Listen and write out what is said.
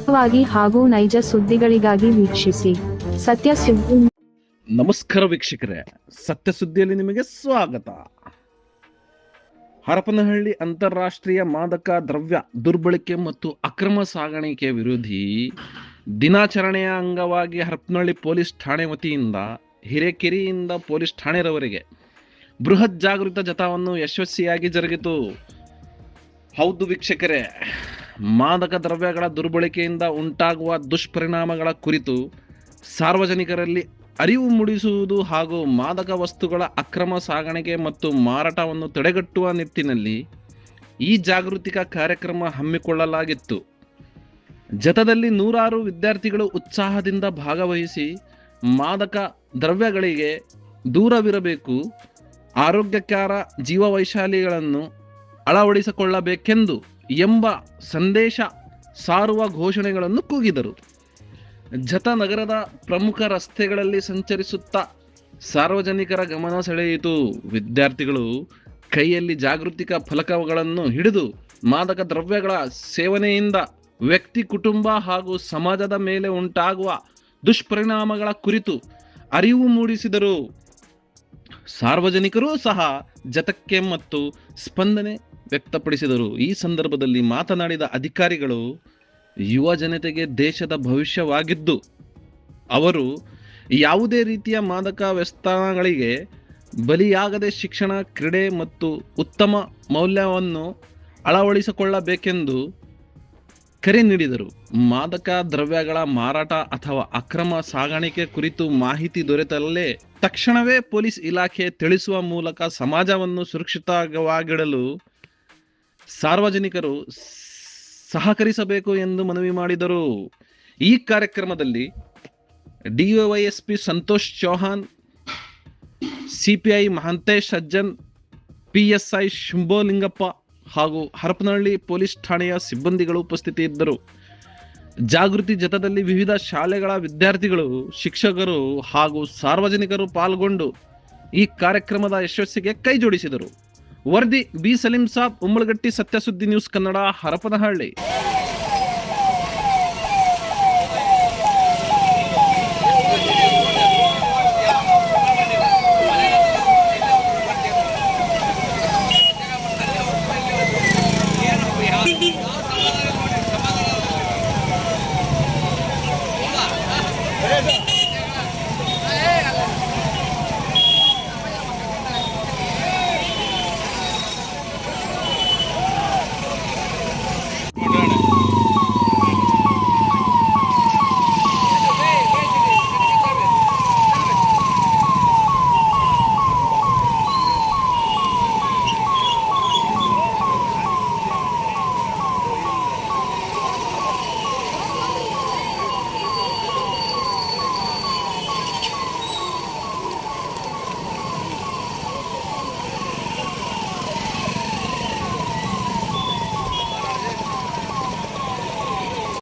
ನಿಖರವಾಗಿ ಹಾಗೂ ನೈಜ ಸುದ್ದಿಗಳಿಗಾಗಿ ವೀಕ್ಷಿಸಿ ಸತ್ಯ ಸುದ್ದಿ. ನಮಸ್ಕಾರ ವೀಕ್ಷಕರೇ, ಸತ್ಯ ಸುದ್ದಿಯಲ್ಲಿ ನಿಮಗೆ ಸ್ವಾಗತ. ಹರಪನಹಳ್ಳಿ ಅಂತಾರಾಷ್ಟ್ರೀಯ ಮಾದಕ ದ್ರವ್ಯ ದುರ್ಬಳಕೆ ಮತ್ತು ಅಕ್ರಮ ಸಾಗಾಣಿಕೆ ವಿರೋಧಿ ದಿನಾಚರಣೆಯ ಅಂಗವಾಗಿ ಹರಪನಹಳ್ಳಿ ಪೊಲೀಸ್ ಠಾಣೆ ವತಿಯಿಂದ ಹಿರೇಕೆರೆಯಿಂದ ಪೊಲೀಸ್ ಠಾಣೆರವರೆಗೆ ಬೃಹತ್ ಜಾಗೃತ ಜಾಥಾವನ್ನು ಯಶಸ್ವಿಯಾಗಿ ಜರುಗಿತು. ಹೌದು ವೀಕ್ಷಕರೇ, ಮಾದಕ ದ್ರವ್ಯಗಳ ದುರ್ಬಳಕೆಯಿಂದ ಉಂಟಾಗುವ ದುಷ್ಪರಿಣಾಮಗಳ ಕುರಿತು ಸಾರ್ವಜನಿಕರಲ್ಲಿ ಅರಿವು ಮೂಡಿಸುವುದು ಹಾಗೂ ಮಾದಕ ವಸ್ತುಗಳ ಅಕ್ರಮ ಸಾಗಾಣಿಕೆ ಮತ್ತು ಮಾರಾಟವನ್ನು ತಡೆಗಟ್ಟುವ ನಿಟ್ಟಿನಲ್ಲಿ ಈ ಜಾಗೃತಿಕ ಕಾರ್ಯಕ್ರಮ ಹಮ್ಮಿಕೊಳ್ಳಲಾಗಿತ್ತು. ಜತದಲ್ಲಿ ನೂರಾರು ವಿದ್ಯಾರ್ಥಿಗಳು ಉತ್ಸಾಹದಿಂದ ಭಾಗವಹಿಸಿ ಮಾದಕ ದ್ರವ್ಯಗಳಿಗೆ ದೂರವಿರಬೇಕು, ಆರೋಗ್ಯಕರ ಜೀವವೈಶಾಲಿಗಳನ್ನು ಅಳವಡಿಸಿಕೊಳ್ಳಬೇಕೆಂದು ಎಂಬ ಸಂದೇಶ ಸಾರುವ ಘೋಷಣೆಗಳನ್ನು ಕೂಗಿದರು. ಜತ ನಗರದ ಪ್ರಮುಖ ರಸ್ತೆಗಳಲ್ಲಿ ಸಂಚರಿಸುತ್ತಾ ಸಾರ್ವಜನಿಕರ ಗಮನ ಸೆಳೆಯಿತು. ವಿದ್ಯಾರ್ಥಿಗಳು ಕೈಯಲ್ಲಿ ಜಾಗೃತಿಕ ಫಲಕಗಳನ್ನು ಹಿಡಿದು ಮಾದಕ ದ್ರವ್ಯಗಳ ಸೇವನೆಯಿಂದ ವ್ಯಕ್ತಿ, ಕುಟುಂಬ ಹಾಗೂ ಸಮಾಜದ ಮೇಲೆ ಉಂಟಾಗುವ ದುಷ್ಪರಿಣಾಮಗಳ ಕುರಿತು ಅರಿವು ಮೂಡಿಸಿದರು. ಸಾರ್ವಜನಿಕರೂ ಸಹ ಜತಕ್ಕೆ ಮತ್ತು ಸ್ಪಂದನೆ ವ್ಯಕ್ತಪಡಿಸಿದರು. ಈ ಸಂದರ್ಭದಲ್ಲಿ ಮಾತನಾಡಿದ ಅಧಿಕಾರಿಗಳು, ಯುವ ಜನತೆಗೆ ದೇಶದ ಭವಿಷ್ಯವಾಗಿದ್ದು ಅವರು ಯಾವುದೇ ರೀತಿಯ ಮಾದಕ ವ್ಯಸನಗಳಿಗೆ ಬಲಿಯಾಗದೆ ಶಿಕ್ಷಣ, ಕ್ರೀಡೆ ಮತ್ತು ಉತ್ತಮ ಮೌಲ್ಯವನ್ನು ಅಳವಡಿಸಿಕೊಳ್ಳಬೇಕೆಂದು ಕರೆ ನೀಡಿದರು. ಮಾದಕ ದ್ರವ್ಯಗಳ ಮಾರಾಟ ಅಥವಾ ಅಕ್ರಮ ಸಾಗಾಣಿಕೆ ಕುರಿತು ಮಾಹಿತಿ ದೊರೆತಲ್ಲೇ ತಕ್ಷಣವೇ ಪೊಲೀಸ್ ಇಲಾಖೆ ತಿಳಿಸುವ ಮೂಲಕ ಸಮಾಜವನ್ನು ಸುರಕ್ಷಿತವಾಗಿಡಲು ಸಾರ್ವಜನಿಕರು ಸಹಕರಿಸಬೇಕು ಎಂದು ಮನವಿ ಮಾಡಿದರು. ಈ ಕಾರ್ಯಕ್ರಮದಲ್ಲಿ DYSP Santosh Chauhan, CPI Mahantesh Sajjan, PSI Shambholingappa ಹಾಗೂ ಹರಪನಹಳ್ಳಿ ಪೊಲೀಸ್ ಠಾಣೆಯ ಸಿಬ್ಬಂದಿಗಳು ಉಪಸ್ಥಿತಿಯಿದ್ದರು. ಜಾಗೃತಿ ಜತದಲ್ಲಿ ವಿವಿಧ ಶಾಲೆಗಳ ವಿದ್ಯಾರ್ಥಿಗಳು, ಶಿಕ್ಷಕರು ಹಾಗೂ ಸಾರ್ವಜನಿಕರು ಪಾಲ್ಗೊಂಡು ಈ ಕಾರ್ಯಕ್ರಮದ ಯಶಸ್ಸಿಗೆ ಕೈಜೋಡಿಸಿದರು. ವರದಿ ಬಿ ಸಲೀಂ ಸಾಬ್, ಉಮ್ಮಳಗಟ್ಟಿ, ಸತ್ಯ ಸುದ್ದಿ ನ್ಯೂಸ್ ಕನ್ನಡ, ಹರಪನಹಳ್ಳಿ.